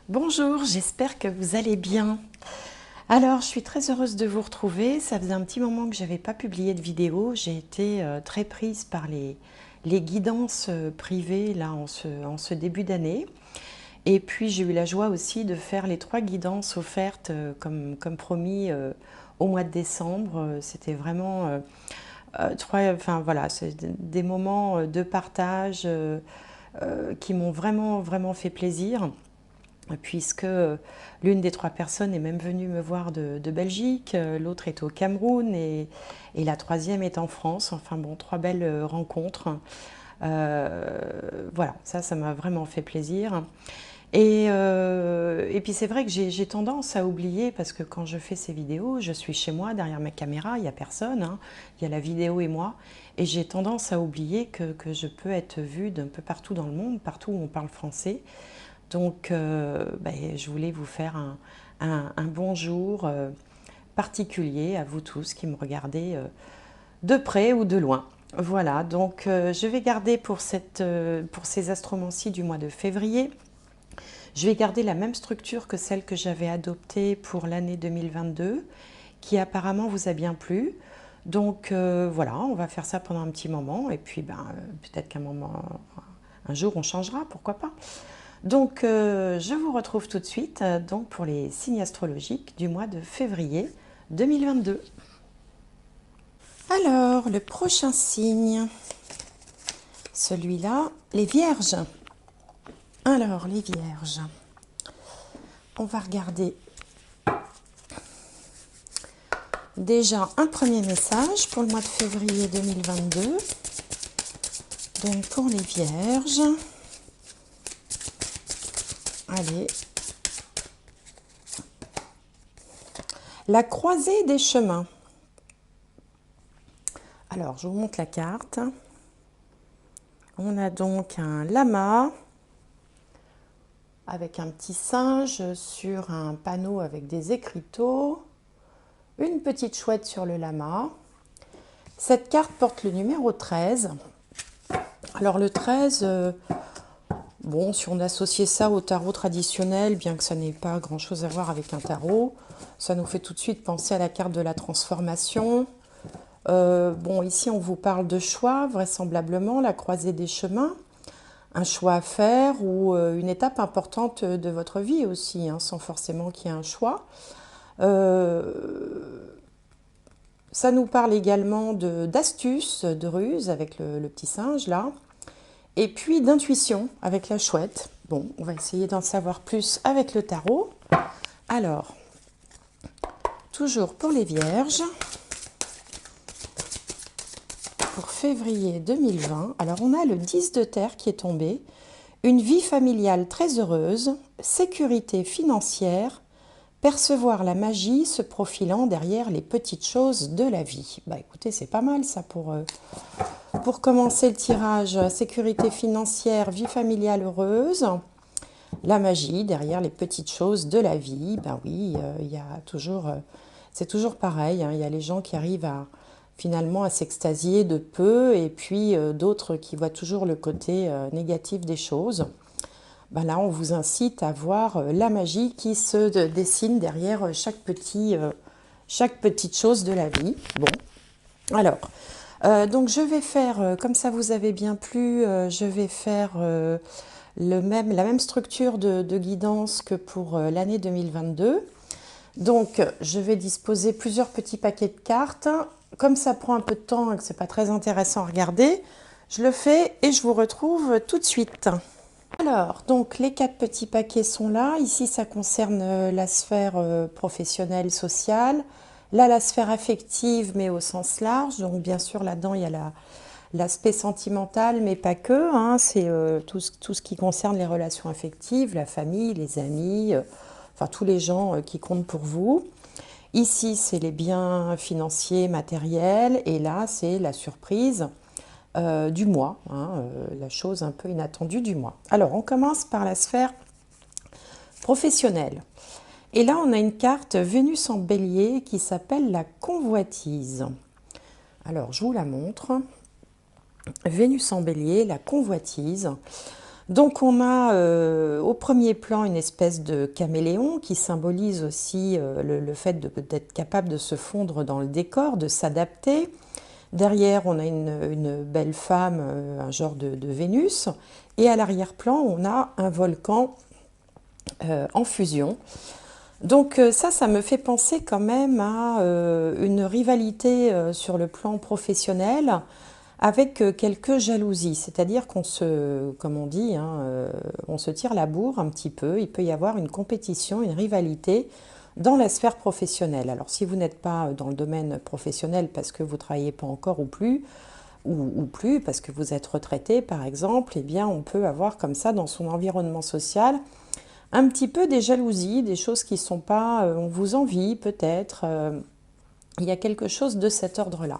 Bonjour, j'espère que vous allez bien. Alors, je suis très heureuse de vous retrouver. Ça faisait un petit moment que je n'avais pas publié de vidéo. J'ai été très prise par les guidances privées là, en ce début d'année. Et puis, j'ai eu la joie aussi de faire les 3 guidances offertes comme promis au mois de décembre. C'était vraiment enfin voilà, c'est des moments de partage qui m'ont vraiment fait plaisir, puisque l'une des 3 personnes est même venue me voir de Belgique, l'autre est au Cameroun et la troisième est en France. Enfin bon, 3 belles rencontres. Voilà, ça m'a vraiment fait plaisir. Et puis c'est vrai que j'ai tendance à oublier, parce que quand je fais ces vidéos, je suis chez moi, derrière ma caméra, il n'y a personne, hein, il y a la vidéo et moi, et j'ai tendance à oublier que je peux être vue d'un peu partout dans le monde, partout où on parle français. Donc je voulais vous faire un bonjour particulier à vous tous qui me regardez de près ou de loin. Voilà, donc je vais garder pour ces astromancies du mois de février. Je vais garder la même structure que celle que j'avais adoptée pour l'année 2022, qui apparemment vous a bien plu. Donc voilà, on va faire ça pendant un petit moment, et puis peut-être un jour on changera, pourquoi pas. Donc je vous retrouve tout de suite donc pour les signes astrologiques du mois de février 2022. Alors, le prochain signe, celui-là, les Vierges. Alors, les Vierges, on va regarder déjà un premier message pour le mois de février 2022. Donc, pour les Vierges, allez, la croisée des chemins. Alors, je vous montre la carte. On a donc un lama avec un petit singe sur un panneau avec des écriteaux, une petite chouette sur le lama. Cette carte porte le numéro 13. Alors le 13, bon, si on associait ça au tarot traditionnel, bien que ça n'ait pas grand-chose à voir avec un tarot, ça nous fait tout de suite penser à la carte de la transformation. Bon, ici on vous parle de choix, vraisemblablement, la croisée des chemins. Un choix à faire ou une étape importante de votre vie aussi, hein, sans forcément qu'il y ait un choix. Ça nous parle également d'astuces, de ruses avec le petit singe là, et puis d'intuition avec la chouette. Bon, on va essayer d'en savoir plus avec le tarot. Alors, toujours pour les Vierges, pour février 2020, alors on a le 10 de terre qui est tombé. Une vie familiale très heureuse, sécurité financière, percevoir la magie se profilant derrière les petites choses de la vie. Bah écoutez, c'est pas mal ça pour commencer le tirage. Sécurité financière, vie familiale heureuse, la magie derrière les petites choses de la vie. Ben oui, il y a toujours, c'est toujours pareil, hein, il y a les gens qui arrivent finalement à s'extasier de peu, et puis d'autres qui voient toujours le côté négatif des choses. Ben là, on vous incite à voir la magie qui se dessine derrière chaque petite chose de la vie. Bon, alors, donc je vais faire, comme ça vous avez bien plu, je vais faire la même structure de guidance que pour l'année 2022. Donc, je vais disposer plusieurs petits paquets de cartes. Comme ça prend un peu de temps et que ce n'est pas très intéressant à regarder, je le fais et je vous retrouve tout de suite. Alors, donc les 4 petits paquets sont là. Ici, ça concerne la sphère professionnelle, sociale. Là, la sphère affective, mais au sens large. Donc, bien sûr, là-dedans, il y a l'aspect sentimental, mais pas que. Hein. C'est tout ce qui concerne les relations affectives, la famille, les amis, enfin tous les gens qui comptent pour vous. Ici, c'est les biens financiers, matériels. Et là, c'est la surprise du mois, hein, la chose un peu inattendue du mois. Alors, on commence par la sphère professionnelle. Et là, on a une carte Vénus en bélier qui s'appelle la convoitise. Alors, je vous la montre. Vénus en bélier, la convoitise. Donc on a au premier plan une espèce de caméléon qui symbolise aussi le fait d'être capable de se fondre dans le décor, de s'adapter. Derrière, on a une belle femme, un genre de Vénus. Et à l'arrière-plan, on a un volcan en fusion. Donc ça me fait penser quand même à une rivalité sur le plan professionnel avec quelques jalousies. C'est-à-dire qu'on se, comme on dit, hein, on se tire la bourre un petit peu. Il peut y avoir une compétition, une rivalité dans la sphère professionnelle. Alors si vous n'êtes pas dans le domaine professionnel parce que vous ne travaillez pas encore ou plus, ou plus parce que vous êtes retraité par exemple, eh bien on peut avoir comme ça dans son environnement social un petit peu des jalousies, des choses qui ne sont pas, on vous envie peut-être, il y a quelque chose de cet ordre-là.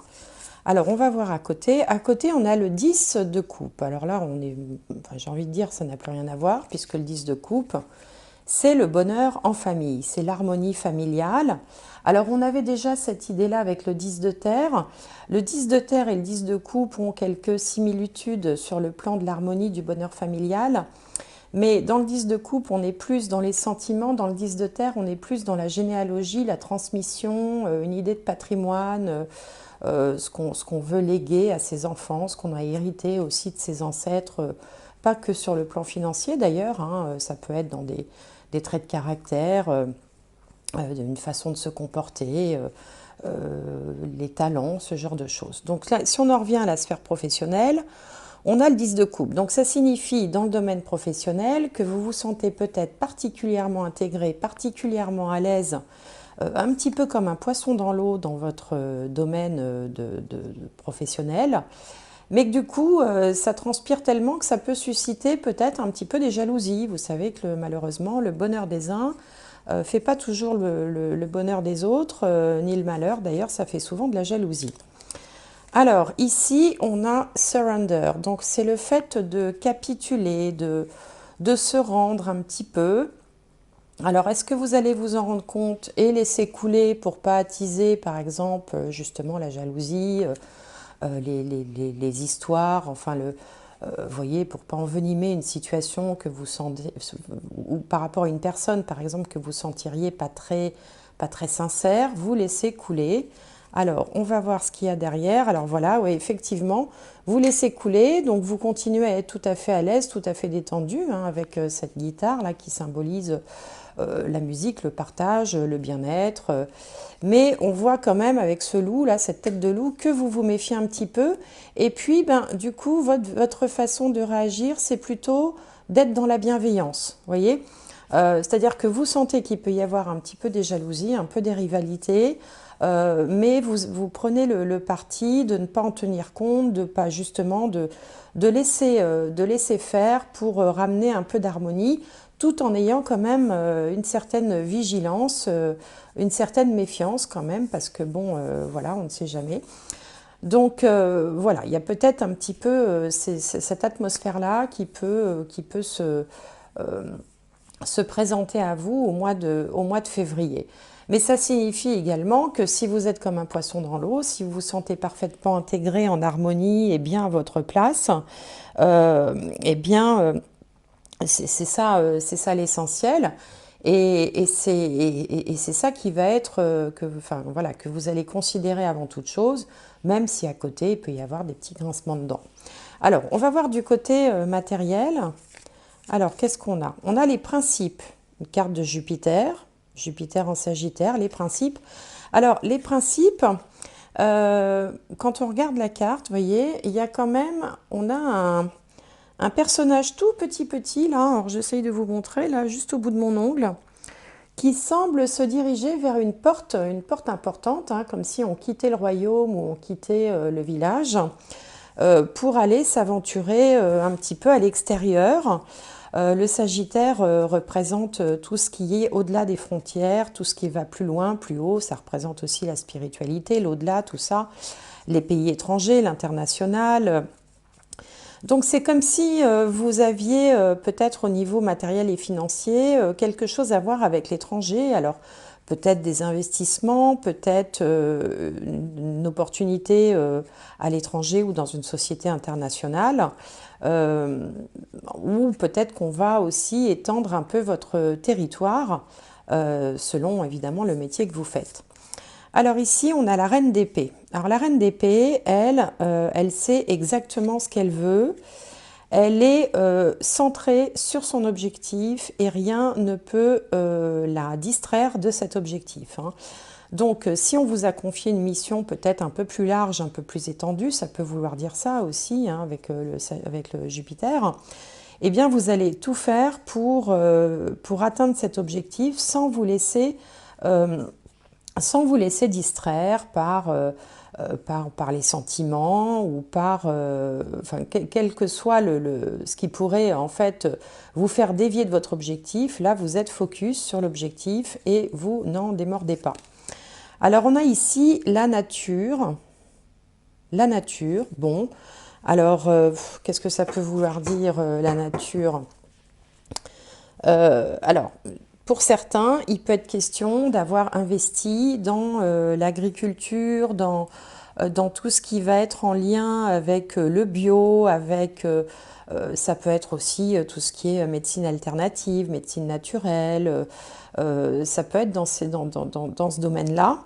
Alors on va voir à côté. À côté, on a le 10 de coupe. Alors là, enfin, j'ai envie de dire, ça n'a plus rien à voir, puisque le 10 de coupe, c'est le bonheur en famille, c'est l'harmonie familiale. Alors on avait déjà cette idée-là avec le 10 de terre. Le 10 de terre et le 10 de coupe ont quelques similitudes sur le plan de l'harmonie du bonheur familial. Mais dans le 10 de coupe, on est plus dans les sentiments. Dans le 10 de terre, on est plus dans la généalogie, la transmission, une idée de patrimoine, ce qu'on veut léguer à ses enfants, ce qu'on a hérité aussi de ses ancêtres, pas que sur le plan financier d'ailleurs, hein, ça peut être dans des traits de caractère, une façon de se comporter, les talents, ce genre de choses. Donc là, si on en revient à la sphère professionnelle, on a le 10 de coupe. Donc ça signifie dans le domaine professionnel que vous vous sentez peut-être particulièrement intégré, particulièrement à l'aise, un petit peu comme un poisson dans l'eau dans votre domaine professionnel, mais que du coup ça transpire tellement que ça peut susciter peut-être un petit peu des jalousies. Vous savez que malheureusement le bonheur des uns fait pas toujours le bonheur des autres, ni le malheur d'ailleurs, ça fait souvent de la jalousie. Alors ici on a surrender, donc c'est le fait de capituler, de se rendre un petit peu. Alors est-ce que vous allez vous en rendre compte et laisser couler pour pas attiser par exemple justement la jalousie, les histoires, enfin vous voyez, pour pas envenimer une situation que vous sentez, ou par rapport à une personne par exemple que vous sentiriez pas très sincère, vous laissez couler. Alors, on va voir ce qu'il y a derrière. Alors voilà, oui, effectivement, vous laissez couler, donc vous continuez à être tout à fait à l'aise, tout à fait détendu, hein, avec cette guitare-là qui symbolise la musique, le partage, le bien-être. Mais on voit quand même avec ce loup-là, cette tête de loup, que vous vous méfiez un petit peu. Et puis, ben, du coup, votre façon de réagir, c'est plutôt d'être dans la bienveillance, vous voyez. C'est-à-dire que vous sentez qu'il peut y avoir un petit peu des jalousies, un peu des rivalités, mais vous prenez le parti de ne pas en tenir compte, de pas justement de laisser faire pour ramener un peu d'harmonie, tout en ayant quand même une certaine vigilance, une certaine méfiance quand même, parce que bon, voilà, on ne sait jamais. Donc voilà, il y a peut-être un petit peu cette atmosphère-là qui peut se présenter à vous au mois de février. Mais ça signifie également que si vous êtes comme un poisson dans l'eau, si vous vous sentez parfaitement intégré en harmonie et bien à votre place, eh bien, c'est ça l'essentiel. Et c'est ça qui va être, enfin, voilà, que vous allez considérer avant toute chose, même si à côté, il peut y avoir des petits grincements de dents. Alors, on va voir du côté matériel. Alors, qu'est-ce qu'on a? On a les principes, une carte de Jupiter, Jupiter en Sagittaire, les principes. Alors, les principes, quand on regarde la carte, vous voyez, il y a quand même, on a un personnage tout petit, là, alors j'essaye de vous montrer, là, juste au bout de mon ongle, qui semble se diriger vers une porte importante, hein, comme si on quittait le royaume ou on quittait le village, pour aller s'aventurer un petit peu à l'extérieur. Le Sagittaire représente tout ce qui est au-delà des frontières, tout ce qui va plus loin, plus haut. Ça représente aussi la spiritualité, l'au-delà, tout ça. Les pays étrangers, l'international. Donc c'est comme si vous aviez peut-être au niveau matériel et financier quelque chose à voir avec l'étranger. Alors peut-être des investissements, peut-être une opportunité à l'étranger ou dans une société internationale. ou peut-être qu'on va aussi étendre un peu votre territoire, selon évidemment le métier que vous faites. Alors ici, on a la reine d'épée. Alors la reine d'épée, elle sait exactement ce qu'elle veut. Elle est centrée sur son objectif et rien ne peut la distraire de cet objectif, hein. Donc, si on vous a confié une mission peut-être un peu plus large, un peu plus étendue, ça peut vouloir dire ça aussi, hein, avec le Jupiter, eh bien, vous allez tout faire pour atteindre cet objectif euh, sans vous laisser distraire par les sentiments ou enfin, quel que soit ce qui pourrait en fait vous faire dévier de votre objectif. Là, vous êtes focus sur l'objectif et vous n'en démordez pas. Alors, on a ici la nature. La nature, bon. Alors, qu'est-ce que ça peut vouloir dire, la nature? Alors, pour certains, il peut être question d'avoir investi dans l'agriculture, dans tout ce qui va être en lien avec le bio, ça peut être aussi tout ce qui est médecine alternative, médecine naturelle, ça peut être dans ce domaine-là.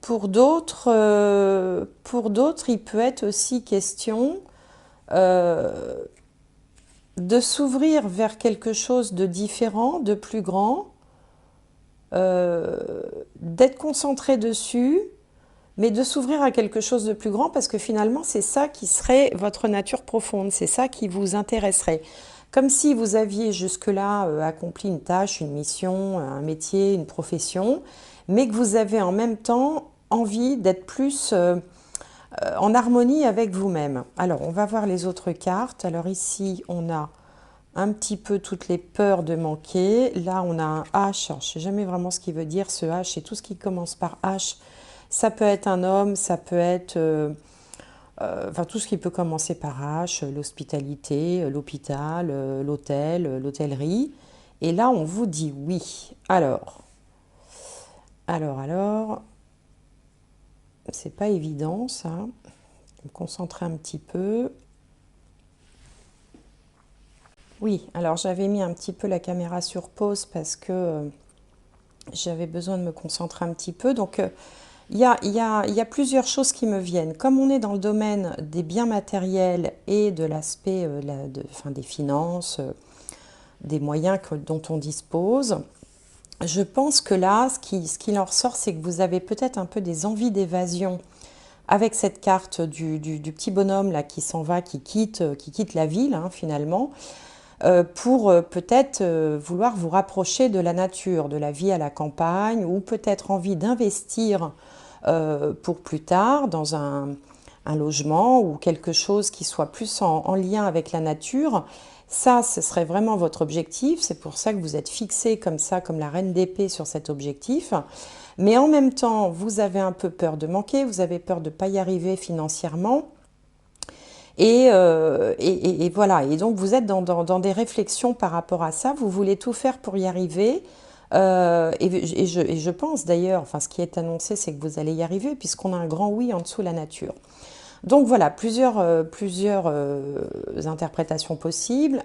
Pour d'autres, il peut être aussi question de s'ouvrir vers quelque chose de différent, de plus grand, d'être concentré dessus, mais de s'ouvrir à quelque chose de plus grand parce que finalement, c'est ça qui serait votre nature profonde, c'est ça qui vous intéresserait. Comme si vous aviez jusque-là accompli une tâche, une mission, un métier, une profession, mais que vous avez en même temps envie d'être plus en harmonie avec vous-même. Alors, on va voir les autres cartes. Alors ici, on a un petit peu toutes les peurs de manquer. Là, on a un H. Alors, je ne sais jamais vraiment ce qu'il veut dire, ce H. C'est tout ce qui commence par H. Ça peut être un homme, ça peut être... enfin, tout ce qui peut commencer par H, l'hospitalité, l'hôpital, l'hôtel, l'hôtellerie. Et là, on vous dit oui. Alors, c'est pas évident, ça. Je vais me concentrer un petit peu. Oui, alors j'avais mis un petit peu la caméra sur pause parce que j'avais besoin de me concentrer un petit peu. Donc, il y a plusieurs choses qui me viennent. Comme on est dans le domaine des biens matériels et de l'aspect enfin, des finances, des moyens dont on dispose, je pense que là, ce qui en ressort, c'est que vous avez peut-être un peu des envies d'évasion avec cette carte du petit bonhomme là qui s'en va, qui quitte la ville, hein, finalement, pour peut-être vouloir vous rapprocher de la nature, de la vie à la campagne, ou peut-être envie d'investir pour plus tard dans un logement ou quelque chose qui soit plus en lien avec la nature. Ça, ce serait vraiment votre objectif. C'est pour ça que vous êtes fixé comme ça, comme la reine d'épée sur cet objectif. Mais en même temps, vous avez un peu peur de manquer, vous avez peur de ne pas y arriver financièrement. Et voilà, et donc vous êtes dans des réflexions par rapport à ça, vous voulez tout faire pour y arriver, et je pense d'ailleurs, enfin ce qui est annoncé, c'est que vous allez y arriver, puisqu'on a un grand oui en dessous de la nature. Donc voilà, plusieurs interprétations possibles,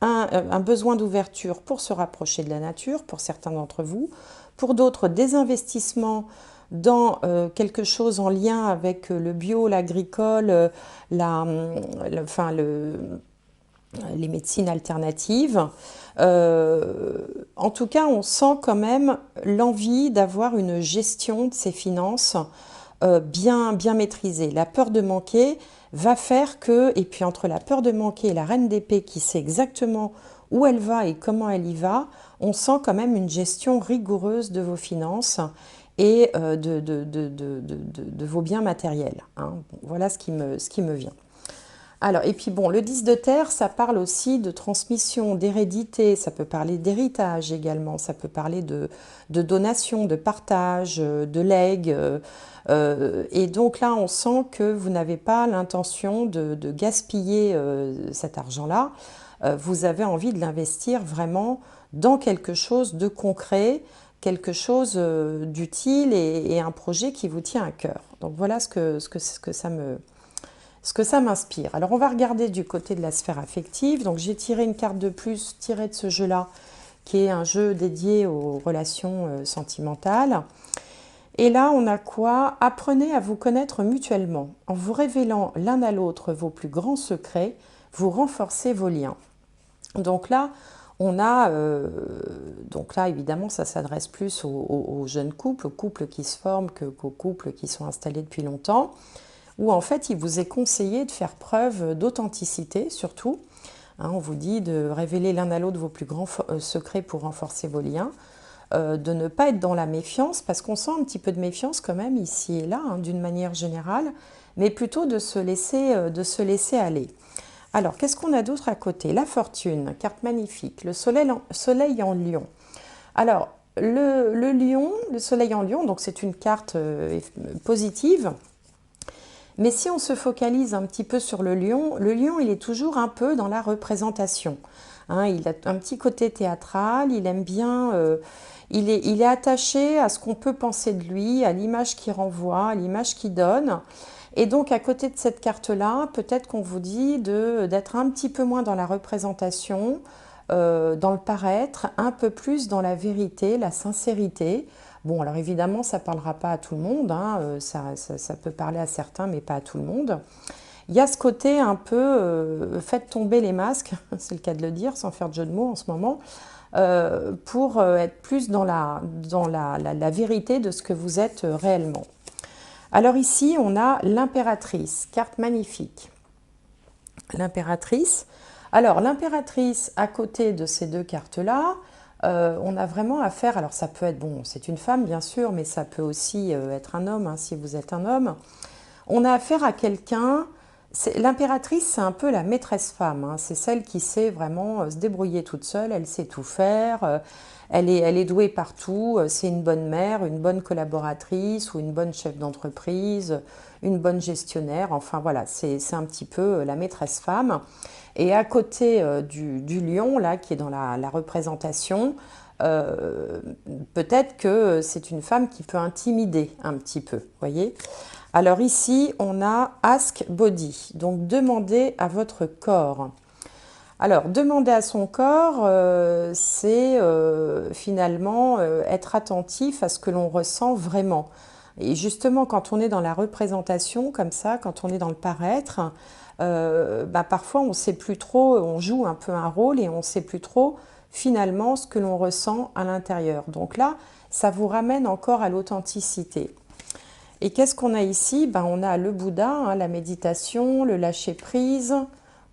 un besoin d'ouverture pour se rapprocher de la nature, pour certains d'entre vous, pour d'autres, des investissements dans quelque chose en lien avec le bio, l'agricole, enfin, les médecines alternatives. En tout cas, on sent quand même l'envie d'avoir une gestion de ses finances bien maîtrisée. La peur de manquer va faire que, et puis entre la peur de manquer et la reine d'épée qui sait exactement où elle va et comment elle y va, on sent quand même une gestion rigoureuse de vos finances et de vos biens matériels, hein. Bon, voilà ce qui me vient. Alors, et puis bon, le 10 de terre, ça parle aussi de transmission, d'hérédité, ça peut parler d'héritage également, ça peut parler de donation, de partage, de legs. Et donc là, on sent que vous n'avez pas l'intention de gaspiller cet argent-là. Vous avez envie de l'investir vraiment dans quelque chose de concret quelque chose d'utile et un projet qui vous tient à cœur. Donc voilà ce que ça m'inspire. Alors on va regarder du côté de la sphère affective. Donc j'ai tiré une carte de plus tirée de ce jeu-là, qui est un jeu dédié aux relations sentimentales. Et là, on a quoi? Apprenez à vous connaître mutuellement. En vous révélant l'un à l'autre vos plus grands secrets, vous renforcez vos liens. Donc là, on a, donc là évidemment, ça s'adresse plus aux jeunes couples, aux couples qui se forment qu'aux couples qui sont installés depuis longtemps, où en fait, il vous est conseillé de faire preuve d'authenticité surtout. Hein, on vous dit de révéler l'un à l'autre vos plus grands secrets pour renforcer vos liens. De ne pas être dans la méfiance, parce qu'on sent un petit peu de méfiance quand même ici et là, hein, d'une manière générale, mais plutôt de se laisser aller. Alors, qu'est-ce qu'on a d'autre à côté? La fortune, carte magnifique, le soleil en lion. Alors, le lion, le soleil en lion, donc c'est une carte positive, mais si on se focalise un petit peu sur le lion, il est toujours un peu dans la représentation. Hein, il a un petit côté théâtral, il aime bien... il est attaché à ce qu'on peut penser de lui, à l'image qu'il renvoie, à l'image qu'il donne. Et donc, à côté de cette carte-là, peut-être qu'on vous dit d'être un petit peu moins dans la représentation, dans le paraître, un peu plus dans la vérité, la sincérité. Bon, alors évidemment, ça ne parlera pas à tout le monde, hein, ça peut parler à certains, mais pas à tout le monde. Il y a ce côté un peu, faites tomber les masques, c'est le cas de le dire, sans faire de jeu de mots en ce moment, pour être plus dans la vérité de ce que vous êtes réellement. Alors ici, on a l'impératrice, carte magnifique. L'impératrice. Alors, l'impératrice, à côté de ces deux cartes-là, on a vraiment affaire, alors ça peut être, bon, c'est une femme bien sûr, mais ça peut aussi être un homme, hein, si vous êtes un homme. On a affaire à quelqu'un, l'impératrice, c'est un peu la maîtresse femme, hein, c'est celle qui sait vraiment se débrouiller toute seule, elle sait tout faire, elle est douée partout, c'est une bonne mère, une bonne collaboratrice ou une bonne chef d'entreprise, une bonne gestionnaire, enfin voilà, c'est un petit peu la maîtresse femme. Et à côté du lion, là, qui est dans la représentation, peut-être que c'est une femme qui peut intimider un petit peu, voyez. Alors ici, on a Ask Body, donc demandez à votre corps. Alors, demander à son corps, c'est finalement être attentif à ce que l'on ressent vraiment. Et justement, quand on est dans la représentation, comme ça, quand on est dans le paraître, parfois on ne sait plus trop, on joue un peu un rôle et on ne sait plus trop finalement ce que l'on ressent à l'intérieur. Donc là, ça vous ramène encore à l'authenticité. Et qu'est-ce qu'on a ici? On a le Bouddha, hein, la méditation, le lâcher-prise,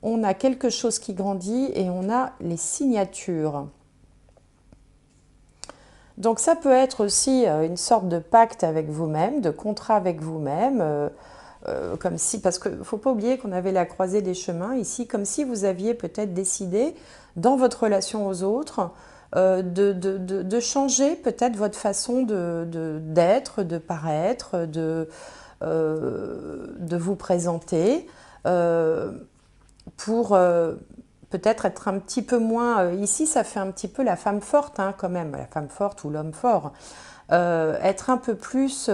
on a quelque chose qui grandit et on a les signatures. Donc ça peut être aussi une sorte de pacte avec vous-même, de contrat avec vous-même, comme si, parce qu'il ne faut pas oublier qu'on avait la croisée des chemins ici, comme si vous aviez peut-être décidé dans votre relation aux autres de changer peut-être votre façon d'être, de paraître, de vous présenter pour peut-être être un petit peu moins... ici, ça fait un petit peu la femme forte hein, quand même, la femme forte ou l'homme fort. Être un peu plus...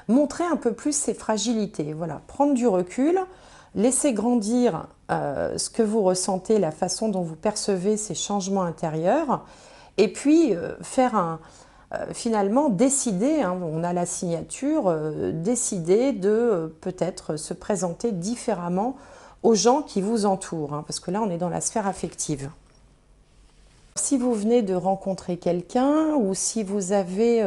montrer un peu plus ses fragilités. Voilà, prendre du recul, laisser grandir ce que vous ressentez, la façon dont vous percevez ces changements intérieurs, et puis faire finalement décider, hein, on a la signature, décider de peut-être se présenter différemment aux gens qui vous entourent, hein, parce que là on est dans la sphère affective. Si vous venez de rencontrer quelqu'un ou si vous avez,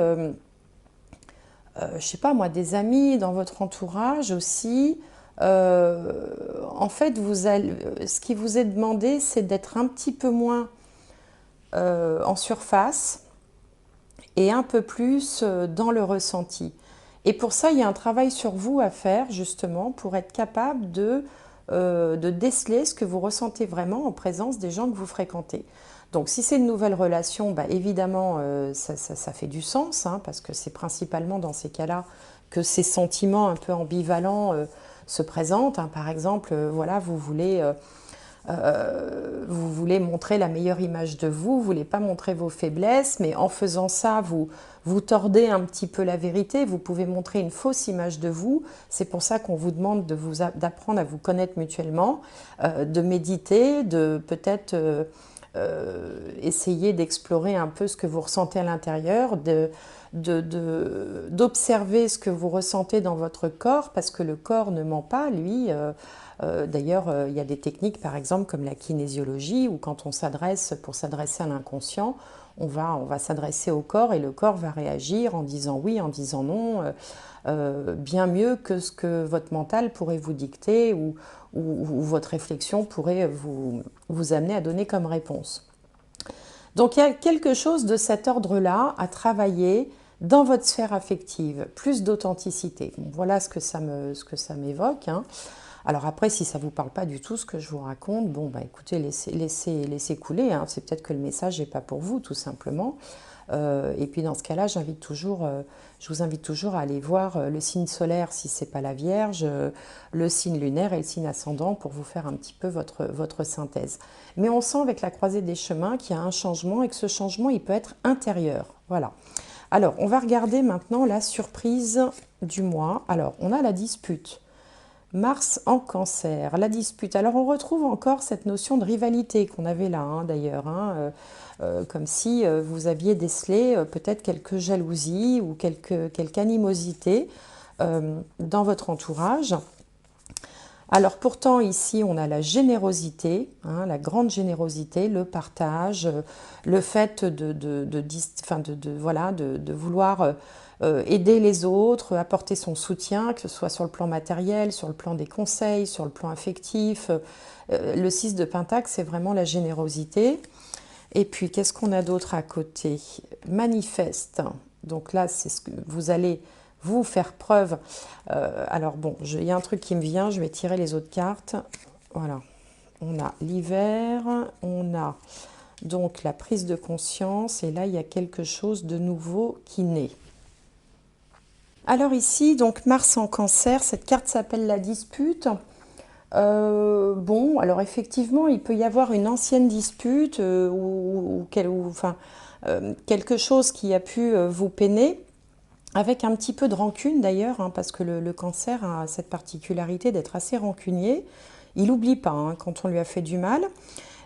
je sais pas moi, des amis dans votre entourage aussi, en fait ce qui vous est demandé c'est d'être un petit peu moins en surface et un peu plus dans le ressenti. Et pour ça, il y a un travail sur vous à faire justement pour être capable de déceler ce que vous ressentez vraiment en présence des gens que vous fréquentez. Donc si c'est une nouvelle relation, évidemment ça fait du sens, hein, parce que c'est principalement dans ces cas-là que ces sentiments un peu ambivalents se présentent. Hein. Par exemple, voilà, vous voulez vous voulez montrer la meilleure image de vous, vous ne voulez pas montrer vos faiblesses, mais en faisant ça, vous tordez un petit peu la vérité, vous pouvez montrer une fausse image de vous. C'est pour ça qu'on vous demande d'apprendre à vous connaître mutuellement, de méditer, de peut-être essayer d'explorer un peu ce que vous ressentez à l'intérieur, d'observer ce que vous ressentez dans votre corps, parce que le corps ne ment pas, lui. D'ailleurs, il y a des techniques, par exemple, comme la kinésiologie, où quand on s'adresse, pour s'adresser à l'inconscient, on va s'adresser au corps et le corps va réagir en disant oui, en disant non, bien mieux que ce que votre mental pourrait vous dicter ou votre réflexion pourrait vous amener à donner comme réponse. Donc il y a quelque chose de cet ordre-là à travailler dans votre sphère affective, plus d'authenticité. Bon, voilà ce que ça m'évoque. Hein. Alors après, si ça ne vous parle pas du tout ce que je vous raconte, bon, bah écoutez, laissez couler. Hein. C'est peut-être que le message n'est pas pour vous, tout simplement. Et puis dans ce cas-là, je vous invite toujours à aller voir le signe solaire si ce n'est pas la Vierge, le signe lunaire et le signe ascendant pour vous faire un petit peu votre synthèse. Mais on sent avec la croisée des chemins qu'il y a un changement et que ce changement, il peut être intérieur. Voilà. Alors, on va regarder maintenant la surprise du mois. Alors, on a la dispute. Mars en Cancer, la dispute. Alors on retrouve encore cette notion de rivalité qu'on avait là, hein, d'ailleurs, hein, comme si vous aviez décelé peut-être quelques jalousies ou quelque animosité dans votre entourage. Alors pourtant ici on a la générosité, hein, la grande générosité, le partage, le fait de vouloir aider les autres, apporter son soutien, que ce soit sur le plan matériel, sur le plan des conseils, sur le plan affectif. Le 6 de Pentacle, c'est vraiment la générosité. Et puis, qu'est-ce qu'on a d'autre à côté? Manifeste. Donc là, c'est ce que vous allez vous faire preuve. Alors bon, il y a un truc qui me vient, je vais tirer les autres cartes. Voilà. On a l'hiver, on a donc la prise de conscience, et là, il y a quelque chose de nouveau qui naît. Alors ici, donc Mars en Cancer, cette carte s'appelle la dispute. Bon, alors effectivement, il peut y avoir une ancienne dispute quelque chose qui a pu vous peiner, avec un petit peu de rancune d'ailleurs, hein, parce que le cancer a cette particularité d'être assez rancunier. Il n'oublie pas hein, quand on lui a fait du mal.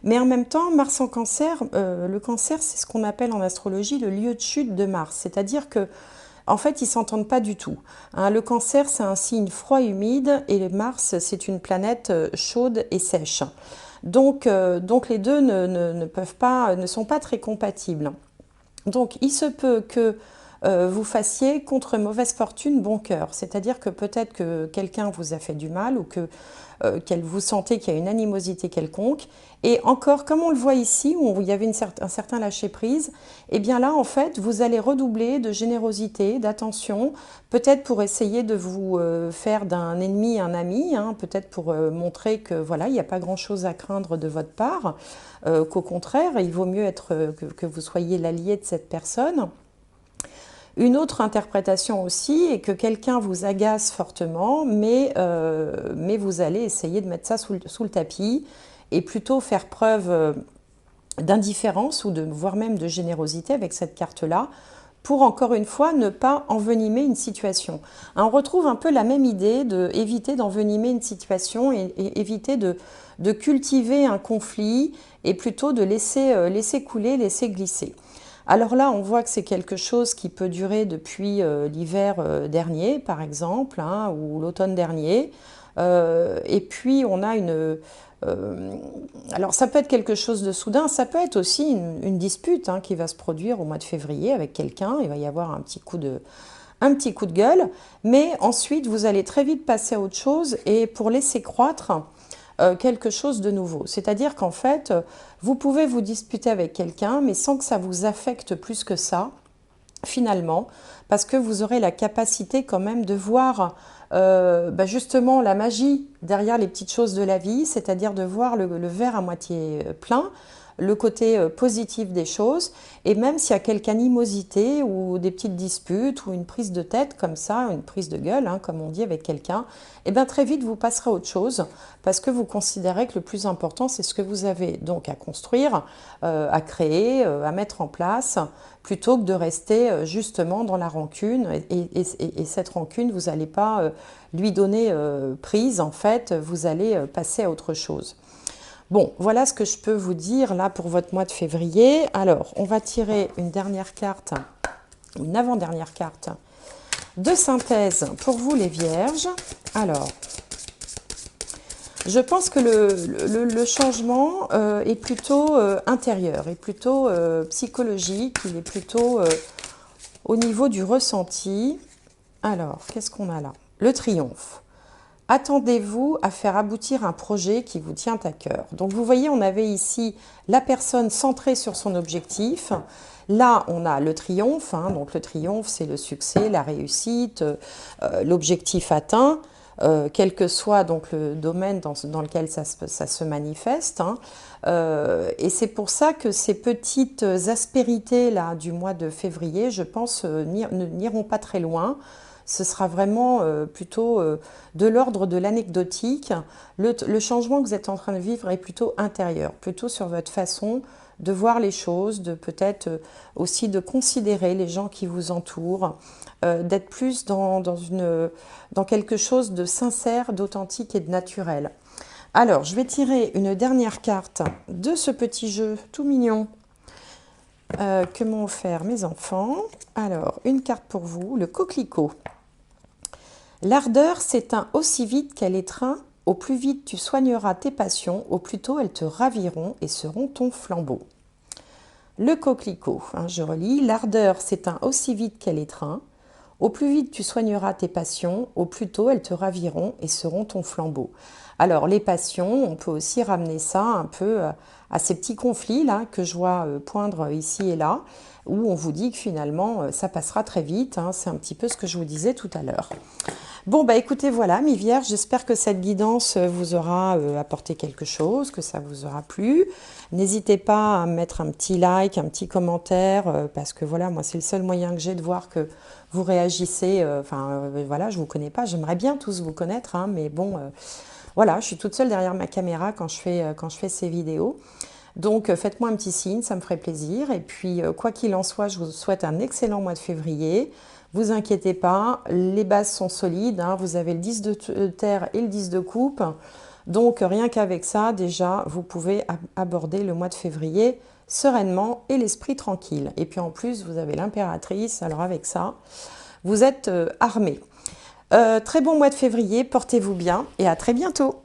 Mais en même temps, Mars en Cancer, le cancer, c'est ce qu'on appelle en astrologie le lieu de chute de Mars. C'est-à-dire que en fait, ils ne s'entendent pas du tout. Hein, le Cancer, c'est un signe froid et humide, et le Mars, c'est une planète chaude et sèche. Donc les deux ne sont pas très compatibles. Donc, il se peut que vous fassiez contre mauvaise fortune bon cœur. C'est-à-dire que peut-être que quelqu'un vous a fait du mal ou que vous sentez qu'il y a une animosité quelconque. Et encore, comme on le voit ici, où il y avait un certain lâcher-prise, et bien là, en fait, vous allez redoubler de générosité, d'attention, peut-être pour essayer de vous faire d'un ennemi un ami, hein, peut-être pour montrer que voilà, il n'y a pas grand-chose à craindre de votre part, qu'au contraire, il vaut mieux que vous soyez l'allié de cette personne. Une autre interprétation aussi est que quelqu'un vous agace fortement, mais vous allez essayer de mettre ça sous le tapis et plutôt faire preuve d'indifférence ou voire même de générosité avec cette carte-là pour encore une fois ne pas envenimer une situation. On retrouve un peu la même idée d'éviter d'envenimer une situation et éviter de cultiver un conflit et plutôt de laisser couler, laisser glisser. Alors là, on voit que c'est quelque chose qui peut durer depuis l'hiver dernier, par exemple, hein, ou l'automne dernier. Et puis, on a alors, ça peut être quelque chose de soudain, ça peut être aussi une dispute hein, qui va se produire au mois de février avec quelqu'un. Il va y avoir un petit coup de gueule. Mais ensuite, vous allez très vite passer à autre chose et pour laisser croître quelque chose de nouveau. C'est-à-dire qu'en fait, vous pouvez vous disputer avec quelqu'un, mais sans que ça vous affecte plus que ça, finalement, parce que vous aurez la capacité quand même de voir justement la magie derrière les petites choses de la vie, c'est-à-dire de voir le verre à moitié plein, le côté positif des choses, et même s'il y a quelque animosité ou des petites disputes ou une prise de tête comme ça, une prise de gueule, hein, comme on dit avec quelqu'un, et bien très vite vous passerez à autre chose parce que vous considérez que le plus important c'est ce que vous avez donc à construire, à créer, à mettre en place, plutôt que de rester justement dans la rancune et cette rancune, vous n'allez pas lui donner prise, en fait, vous allez passer à autre chose. Bon, voilà ce que je peux vous dire là pour votre mois de février. Alors, on va tirer une dernière carte, une avant-dernière carte de synthèse pour vous les vierges. Alors, je pense que le changement est plutôt intérieur, est plutôt psychologique, il est plutôt au niveau du ressenti. Alors, qu'est-ce qu'on a là? Le triomphe. Attendez-vous à faire aboutir un projet qui vous tient à cœur. Donc vous voyez, on avait ici la personne centrée sur son objectif. Là, on a le triomphe. Hein, donc le triomphe, c'est le succès, la réussite, l'objectif atteint, quel que soit donc le domaine dans lequel ça se manifeste. Hein. Et c'est pour ça que ces petites aspérités là du mois de février, je pense, n'iront pas très loin. Ce sera vraiment plutôt de l'ordre de l'anecdotique. Le changement que vous êtes en train de vivre est plutôt intérieur, plutôt sur votre façon de voir les choses, de peut-être aussi de considérer les gens qui vous entourent, d'être plus dans quelque chose de sincère, d'authentique et de naturel. Alors, je vais tirer une dernière carte de ce petit jeu tout mignon que m'ont offert mes enfants. Alors, une carte pour vous, le coquelicot. L'ardeur s'éteint aussi vite qu'elle étreint, au plus vite tu soigneras tes passions, au plus tôt elles te raviront et seront ton flambeau. Le coquelicot, hein, je relis, l'ardeur s'éteint aussi vite qu'elle étreint, au plus vite tu soigneras tes passions, au plus tôt elles te raviront et seront ton flambeau. Alors les passions, on peut aussi ramener ça un peu à ces petits conflits là que je vois poindre ici et là, où on vous dit que finalement ça passera très vite, hein, c'est un petit peu ce que je vous disais tout à l'heure. Bon, bah écoutez, voilà, mes vierges, j'espère que cette guidance vous aura apporté quelque chose, que ça vous aura plu. N'hésitez pas à mettre un petit like, un petit commentaire, parce que voilà, moi, c'est le seul moyen que j'ai de voir que vous réagissez. Voilà, je ne vous connais pas, j'aimerais bien tous vous connaître, hein, mais bon, voilà, je suis toute seule derrière ma caméra quand je fais ces vidéos. Donc, faites-moi un petit signe, ça me ferait plaisir. Et puis, quoi qu'il en soit, je vous souhaite un excellent mois de février. Vous inquiétez pas, les bases sont solides, hein, vous avez le 10 de terre et le 10 de coupe. Donc, rien qu'avec ça, déjà, vous pouvez aborder le mois de février sereinement et l'esprit tranquille. Et puis, en plus, vous avez l'impératrice, alors avec ça, vous êtes armés. Très bon mois de février, portez-vous bien et à très bientôt.